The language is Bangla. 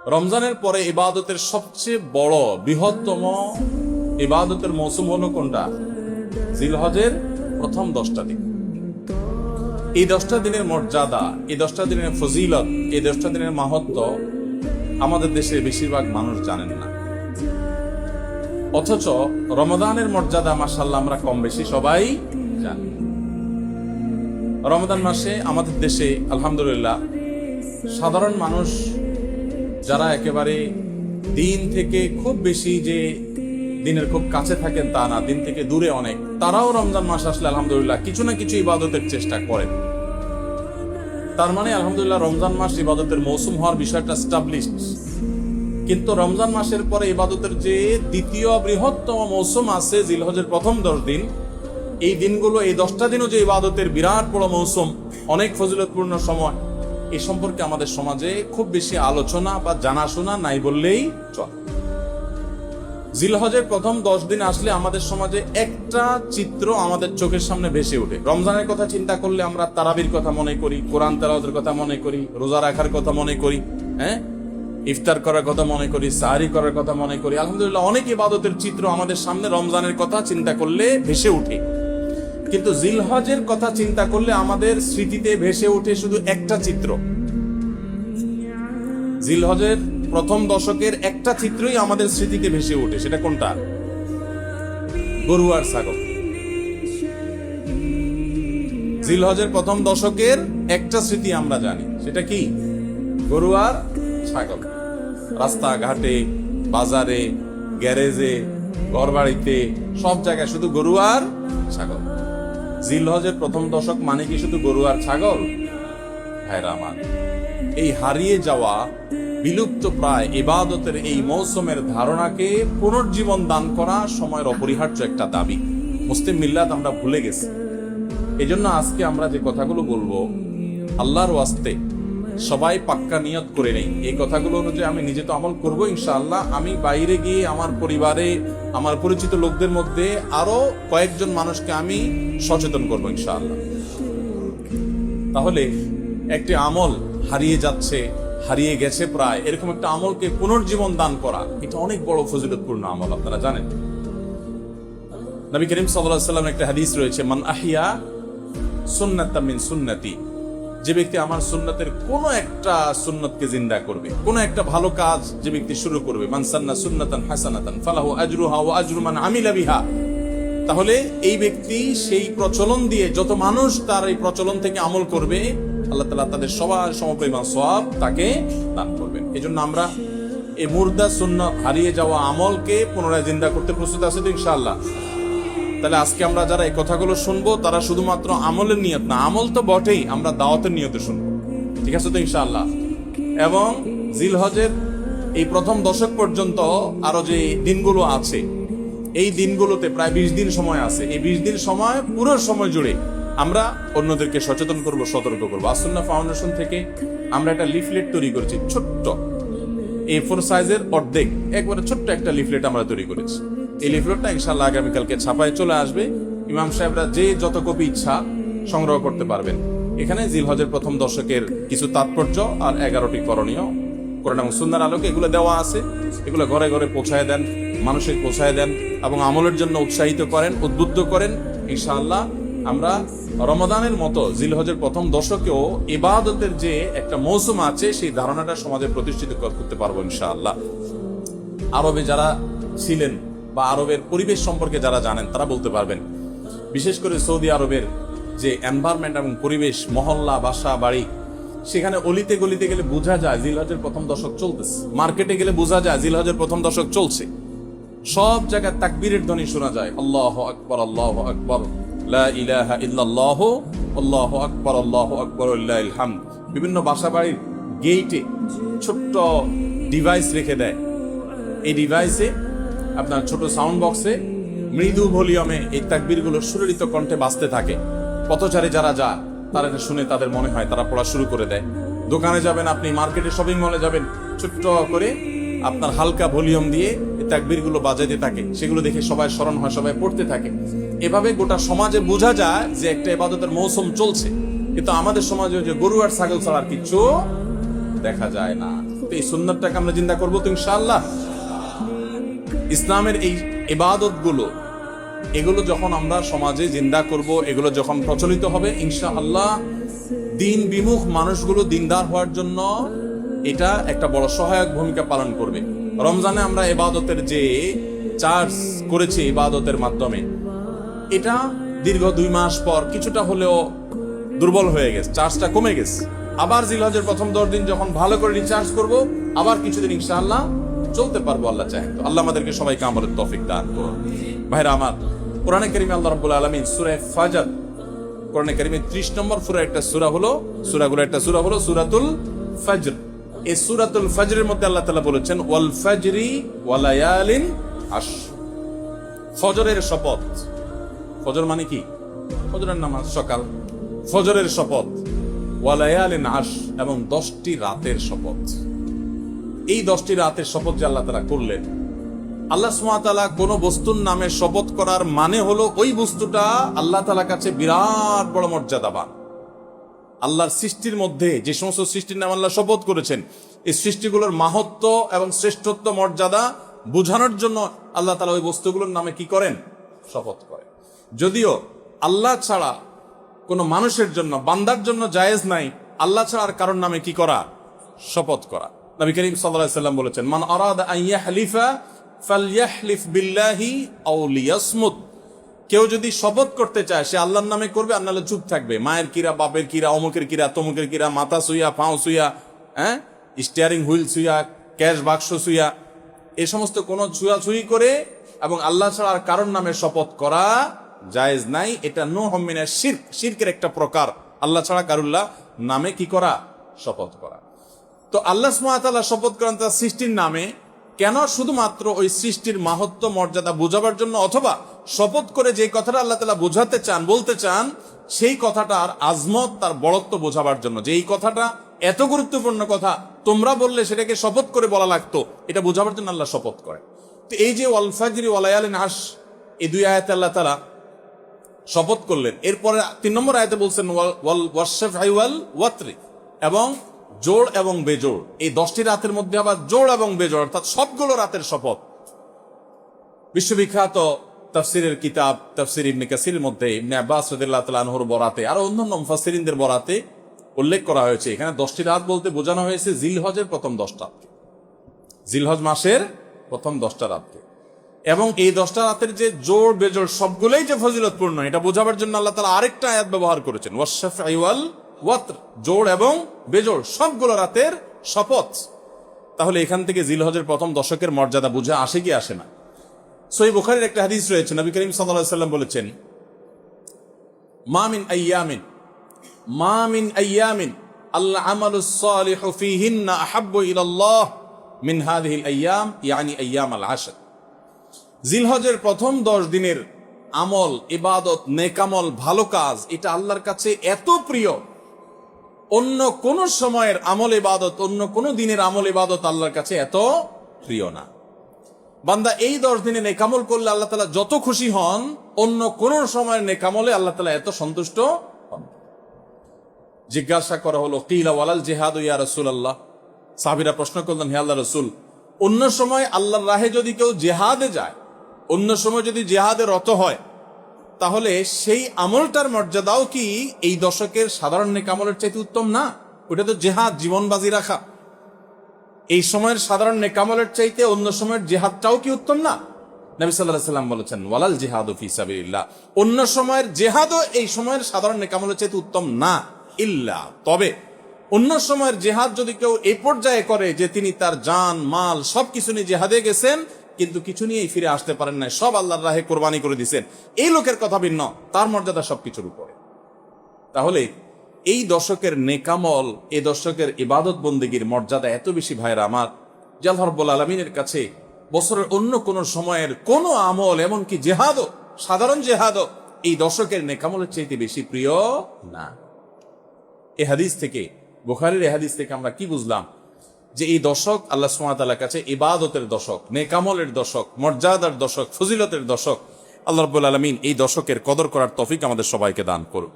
রমজানের পরে ইবাদতের সবচেয়ে বড় বৃহত্তম ইবাদতের মৌসুম হলো কোনটা? জিলহজের প্রথম 10টা দিন। এই 10টা দিনের মর্যাদা, এই 10টা দিনের ফজিলত, এই 10টা দিনের মাহাত্ম্য আমাদের দেশে বেশিরভাগ মানুষ জানেন না। অথচ রমজানের মর্যাদা মাশাআল্লাহ আমরা কম বেশি সবাই জানি। রমজান মাসে আমাদের দেশে আলহামদুলিল্লাহ সাধারণ মানুষ যারা একেবারে দিন থেকে খুব বেশি যে দিনের খুব কাছে থাকেন তা না, দিন থেকে দূরে অনেক, তারাও রমজান মাস আসলে আলহামদুলিল্লাহ কিছু না কিছু ইবাদতের চেষ্টা করেন। তার মানে আলহামদুলিল্লাহ রমজান মাস ইবাদতের মৌসুম হওয়ার বিষয়টা এস্টাবলিশড। কিন্তু রমজান মাসের পরে ইবাদতের যে দ্বিতীয় বৃহত্তম মৌসুম আছে জিলহজের প্রথম 10 দিন, এই দিনগুলো, এই 10টা দিনও যে ইবাদতের বিরাট বড় মৌসুম, অনেক ফজিলতপূর্ণ সময়, এই সম্পর্কে আমাদের সমাজে খুব বেশি আলোচনা বা জানাশোনা নাই বললেই চলে। জিলহজের প্রথম 10 দিন আসলে আমাদের সমাজে একটা চিত্র আমাদের চোখের সামনে ভেসে ওঠে। রমজানের কথা চিন্তা করলে আমরা তারাবির কথা মনে করি, কোরআন তেলাওয়াতের কথা মনে করি, রোজা রাখার কথা মনে করি, ইফতার করার কথা মনে করি, সাহরি করার কথা মনে করি। আলহামদুলিল্লাহ অনেক ইবাদতের চিত্র আমাদের সামনে রমজানের কথা চিন্তা করলে ভেসে ওঠে। কিন্তু জিলহজের কথা চিন্তা করলে আমাদের স্মৃতিতে ভেসে ওঠে শুধু একটা চিত্র। জিলহজের প্রথম দশকের একটা চিত্রই আমাদের স্মৃতিতে ভেসে ওঠে। সেটা কোনটা? গরু আর ছাগল। জিলহজের প্রথম দশকের একটা স্মৃতি আমরা জানি, সেটা কি? গরু আর ছাগল। রাস্তাঘাটে, বাজারে, গ্যারেজে, ঘরবাড়িতে, সব জায়গায় শুধু গরু আর ছাগল। জিলহজের প্রথম দশক মানে কি শুধু গরু আর ছাগল? ভাইরা আমার, এই হারিয়ে যাওয়া বিলুপ্ত প্রায় ইবাদতের এই মৌসুমের ধারণাকে পুনর্জীবন দান করা সময়ের অপরিহার্য একটা দাবি। মুসলিম মিল্লাত আমরা ভুলে গেছি। এই জন্য আজকে আমরা যে কথাগুলো বলবো, আল্লাহর ওয়াস্তে সবাই পাক্কা নিয়ত করে নেই, এই কথাগুলো অনুযায়ী আমি নিজে তো আমল করবো ইনশাআল্লাহ। আমি বাইরে গিয়ে আমার পরিবারে, আমার পরিচিত লোকদের মধ্যে আরো কয়েকজন মানুষকে আমি সচেতন করবো ইনশাআল্লাহ। তাহলে একটি আমল হারিয়ে যাচ্ছে, হারিয়ে গেছে প্রায়, এরকম একটা আমলকে পুনর্জীবন দান করা, এটা অনেক বড় ফজিলতপূর্ণ আমল। আপনারা জানেন নবী করিম সাল্লাল্লাহু আলাইহি ওয়াসাল্লামের একটা হাদিস রয়েছে, মান আহিয়া সুন্নাতাম মিন সুন্নতি, যে ব্যক্তি আমার সুন্নতের কোন একটা সুন্নতকে জিন্দা করবে, কোন একটা ভালো কাজ যে ব্যক্তি শুরু করবে, মান সান্না সুন্নাতান হাসানাতান ফালাহু আজরুহা ওয়া আজরু মান আমিলা বিহা, তাহলে এই ব্যক্তি সেই প্রচলন দিয়ে যত মানুষ তার এই প্রচলন থেকে আমল করবে, আল্লাহ তাআলা তাদের সবার সমপরিমাণ সওয়াব তাকে দান করবেন। এজন্য আমরা এই মুর্দা সুন্নাত, হারিয়ে যাওয়া আমলকে পুনরায় জিন্দা করতে প্রস্তুত আছি তো ইনশাআল্লাহ। তাহলে আজকে আমরা যারা এই কথাগুলো শুনবো তারা শুধুমাত্র আমলের নিয়ত না, আমল তো বটেই, আমরা দাওয়াতের নিয়তে শুনবো, ঠিক আছে তো ইনশাআল্লাহ। এবং জিলহজের এই প্রথম দশক পর্যন্ত আরো যে দিনগুলো আছে, এই দিনগুলোতে প্রায় 20 দিন সময় আছে। এই 20 দিন সময়, পুরো সময় জুড়ে আমরা অন্যদেরকে সচেতন করব, সতর্ক করবো। আসুন্নাহ ফাউন্ডেশন থেকে আমরা একটা লিফলেট তৈরি করেছি, ছোট্ট A4 সাইজের অর্ধেক, একবারে ছোট্ট একটা লিফলেট আমরা তৈরি করেছি। এই লিফলেটটা ইনশাআল্লাহ আগামীকালকে ছাপায় চলে আসবে। ইমাম সাহেবরা যে যত কপি ইচ্ছা সংগ্রহ করতে পারবেন। এখানে জিলহজের প্রথম দশকের কিছু তাৎপর্য আর 11টি করণীয় কোরআন এবং সুন্নাহর আলোকে এগুলো দেওয়া আছে। এগুলো ঘরে ঘরে পৌঁছায় দেন, মানুষের পৌঁছায় দেন এবং আমলের জন্য উৎসাহিত করেন, উদ্বুদ্ধ করেন। ইনশাআল্লাহ আমরা রমাদানের মতো জিলহজের প্রথম দশকেও ইবাদতের যে একটা মৌসুম আছে, সেই ধারণাটা সমাজে প্রতিষ্ঠিত করতে পারবো ইনশাআল্লাহ। আরবে যারা ছিলেন বা আরবের পরিবেশ সম্পর্কে যারা জানেন তারা বলতে পারবেন, বিশেষ করে সৌদি আরবের যে এনভায়রনমেন্ট এবং পরিবেশ, মহল্লা, বাসা, বাড়ি, সেখানে অলিতে গলিতে গেলে বোঝা যায় জিলহজের প্রথম দশক চলতেছে। মার্কেটে গেলে বোঝা যায় জিলহজের প্রথম দশক চলছে। সব জায়গায় তাকবীরের ধ্বনি শোনা যায়, আল্লাহু আকবার, আল্লাহু আকবার, লা ইলাহা ইল্লাল্লাহ, আল্লাহু আকবার, আল্লাহু আকবার, লিল্লাহিল হামদ। বিভিন্ন বাসা বাড়ির গেইটে ছোট্ট ডিভাইস রেখে দেয়। এই ডিভাইসে আপনার ছোট সাউন্ড বক্সে মৃদু ভলিউমে এই তাকবীরগুলো সুললিত কণ্ঠে বাজতে থাকে। পথচারী যারা যায় তারা এটা শুনে তাদের মনে হয় তারা পড়া শুরু করে দেয়। দোকানে যাবেন আপনি, মার্কেটে, শপিং মলে যাবেন, ছোট্ট করে আপনার হালকা ভলিউম দিয়ে এই তাকবীরগুলো বাজাইতে থাকে। সেগুলো দেখে সবাই স্মরণ হয়, সবাই পড়তে থাকে। এভাবে গোটা সমাজে বোঝা যায় যে একটা ইবাদতের মৌসুম চলছে। কিন্তু আমাদের সমাজে যে গরু আর ছাগল ছাড়া আর কিচ্ছু দেখা যায় না। তো এই সুন্নাতটাকে আমরা জিন্দা করবো তো ইনশাআল্লাহ। ইসলামের এই ইবাদতগুলো, এগুলো যখন আমরা সমাজে জিন্দা করব, এগুলো যখন প্রচলিত হবে, ইনশাআল্লাহ দিন বিমুখ মানুষগুলো দিনদার হওয়ার জন্য এটা একটা বড় সহায়ক ভূমিকা পালন করবে। রমজানে আমরা ইবাদতের যে চার্জ করেছি ইবাদতের মাধ্যমে, এটা দীর্ঘ 2 মাস পর কিছুটা হলেও দুর্বল হয়ে গেছে, চার্জটা কমে গেছে। আবার জিলহজের প্রথম 10 দিন যখন ভালো করে রিচার্জ করব, আবার কিছুদিন ইনশাআল্লাহ চলতে পারবো আল্লাহ চায়। তো আল্লাহ আমাদেরকে সবাইকে আমলের তৌফিক দান করুন। ভাইরা আমার, কোরআনে কারিমে আল্লাহ রাব্বুল আলামিন সূরা ফাজর, কোরআনে কারিমে 30 নম্বর সূরা একটা সূরা হলো, সূরাগুলো একটা সূরা হলো সূরাতুল ফজর। এই সূরাতুল ফজরের মধ্যে আল্লাহ তাআলা বলেছেন ওয়াল ফজরি ওয়া লায়ালিন আশর, ফজরের শপথ। ফজর মানে কি? ফজরের নামাজ, সকাল। ফজরের শপথ, ওয়া লায়ালিন আশর, এবং 10টি রাতের শপথ। এই 10টি রাতের শপথ যে আল্লাহ তাআলা করলেন, আল্লাহ সুবহানাহু ওয়া তাআলা কোন বস্তুর নামে শপথ করার মানে হলো ওই বস্তুটা আল্লাহ তাআলার কাছে বিরাট বড় মর্যাদাবান। আল্লাহর সৃষ্টির মধ্যে যে সমস্ত সৃষ্টির নামে আল্লাহ শপথ করেছেন, এই সৃষ্টিগুলোর মাহাত্ম্য এবং শ্রেষ্ঠত্ব মর্যাদা বোঝানোর জন্য আল্লাহ তাআলা ওই বস্তুগুলোর নামে কি করেন? শপথ করেন। যদিও আল্লাহ ছাড়া কোনো মানুষের জন্য, বান্দার জন্য জায়েজ নাই আল্লাহ ছাড়া আর কারোর নামে কি করা? শপথ করা। নবী করিম সাল্লাল্লাহু আলাইহি ওয়াসাল্লাম বলেছেন, মান আরাদা আন ইয়াহলিফা ফালইয়াহলিফ বিল্লাহি আও লিয়াসমুত। কেউ যদি শপথ করতে চায় সে আল্লাহর নামে করবে, আর নাহলে চুপ থাকবে। মায়ের কিরা, বাপের কিরা, অমুকের কিরা, তমুকের কিরা, মাথা সুইয়া, পাও সুইয়া, স্টিয়ারিং হুইল সুইয়া, ক্যাশ বাক্স সুইয়া, এই সমস্ত কোনো ছুঁয়াছুঁয়ি করে এবং আল্লাহ ছাড়া আর কারোর নামে শপথ করা জায়েজ নাই। এটা নূহুম মিনাশ শিরক, শিরকের একটা প্রকার। আল্লাহ ছাড়া কারুল্লাহ নামে কি করা? শপথ করা। তো আল্লাহ সুবহানাহু ওয়া তাআলা শপথ করেন তার সৃষ্টির নামে, কেন? শুধুমাত্র ওই সৃষ্টির মাহাত্ম্য মর্যাদা বোঝাবার জন্য, অথবা শপথ করে যে কথাটা আল্লাহ তাআলা বোঝাতে চান, বলতে চান, সেই কথাটার আজমত, তার বড়ত্ব বোঝাবার জন্য, যে এই কথাটা এত গুরুত্বপূর্ণ কথা, তোমরা বললে সেটাকে শপথ করে বলা লাগতো, এটা বোঝাবার জন্য আল্লাহ শপথ করে। তো এই যে ওয়াল ফাজরি ওয়া লায়ালিন আশর, এই 2 আয়াতে আল্লাহ তাআলা শপথ করলেন। এরপরে 3 নম্বর আয়াতে বলছেন ওয়াল ওয়াশফাই ওয়াল ওয়াতরি, এবং জোড় এবং বেজোড়। এই 10টি রাতের মধ্যে আবার জোড় এবং বেজোড়, অর্থাৎ সবগুলো রাতের শপথ। বিশ্ববিখ্যাত তাফসিরের কিতাব তাফসির ইবনে কাসিরের মধ্যে ইবনে আব্বাস রাদিয়াল্লাহু তাআলা আনহুর বরাতে, আরো অন্যান্য মুফাসসিরিনদের বরাতে উল্লেখ করা হয়েছে, এখানে 10টি রাত বলতে বোঝানো হয়েছে জিলহজের প্রথম 10টা রাতকে, জিলহজ মাসের প্রথম 10টা রাতকে। এবং এই 10টা রাতের যে জোড় বেজোড় সবগুলোই যে ফজিলতপূর্ণ, এটা বোঝাবার জন্য আল্লাহ তাআলা আরেকটা আয়াত ব্যবহার করেছেন, ওয়াশফাই ওয়াল ওয়াতর, জোড় এবং বেজোড় সবগুলো রাতের শপথ। তাহলে এখান থেকে জিলহজের প্রথম দশকের মর্যাদা বুঝে আসে কি আসে না? সহিহ বুখারীর একটা হাদিস রয়েছে, নবী করিম সাল্লাল্লাহু আলাইহি ওয়াসাল্লাম বলেছেন, মা মিন আইয়ামিন আল আমালুস সালিহু ফীহিন্না আহাব্বু ইলাল্লাহ মিন হাযিহিল আইয়াম, ইয়ানি আইয়ামাল আশর। জিলহজের প্রথম 10 দিনের আমল, ইবাদত, নেকামল, ভালো কাজ, এটা আল্লাহর কাছে এত প্রিয়, অন্য কোন সময়ের আমল ইবাদত, অন্য কোন দিনের আমল ইবাদত আল্লাহর কাছে এত প্রিয় না। বান্দা এই 10 দিনে নেকামল করলে আল্লাহ তাআলা যত খুশি হন, অন্য কোন সময়ের নেকামলে আল্লাহ তাআলা এত সন্তুষ্ট হন। জিজ্ঞাসা করা হলো, কিলা ওয়ালাল জিহাদ ইয়া রাসূলুল্লাহ। সাহাবীরা প্রশ্ন করলেন, হে আল্লাহর রাসূল, অন্য সময় আল্লাহর রাহে যদি কেউ জিহাদে যায়, অন্য সময় যদি জিহাদে রত হয়, তাহলে সেই আমলটার মর্যাদাও কি এই দশকের সাধারণ নেকামলের চাইতে উত্তম না? ওটা তো জিহাদ, জীবন বাজি রাখা। এই সময়ের সাধারণ নেকামলের চাইতে অন্য সময়ের জিহাদটাও কি উত্তম না? নবী সাল্লাল্লাহু আলাইহি ওয়াসাল্লাম বলেছেন, ওয়ালাল জিহাদু ফি সাবিলিল্লাহ, অন্য সময়ের জিহাদও এই সময়ের সাধারণ নেকামলের চাইতে উত্তম না, ইল্লা, তবে অন্য সময়ের জিহাদ যদি কেউ এই পর্যায়ে করে যে তিনি তার জান মাল সবকিছু নিয়ে জিহাদে গেছেন, কিন্তু কিছু নিয়েই ফিরে আসতে পারেন না, সব আল্লাহর রাহে কোরবানি করে দিয়েছেন, এই লোকের কথা ভিন্ন, তার মর্যাদা সবকিছুর উপরে। তাহলে এই দশকের নেকামল, এই দশকের ইবাদত বন্দেগীর মর্যাদা এত বেশি ভাইরা আমার, যে আল্লাহ রাব্বুল আলামিনের কাছে বছরের অন্য কোন সময়ের কোন আমল, এমনকি জিহাদও, সাধারণ জিহাদও এই দশকের নেকামলের চাইতে বেশি প্রিয় না। এই হাদিস থেকে, বুখারীর এই হাদিস থেকে আমরা কি বুঝলাম? যে এই দশক আল্লাহ সুবহানাহু ওয়া তাআলার কাছে ইবাদতের দশক, নেকামলের দশক, মর্যাদার দশক, ফজিলতের দশক। আল্লাহ রাব্বুল আলামিন এই দশকের কদর করার তৌফিক আমাদের সবাইকে দান করুন।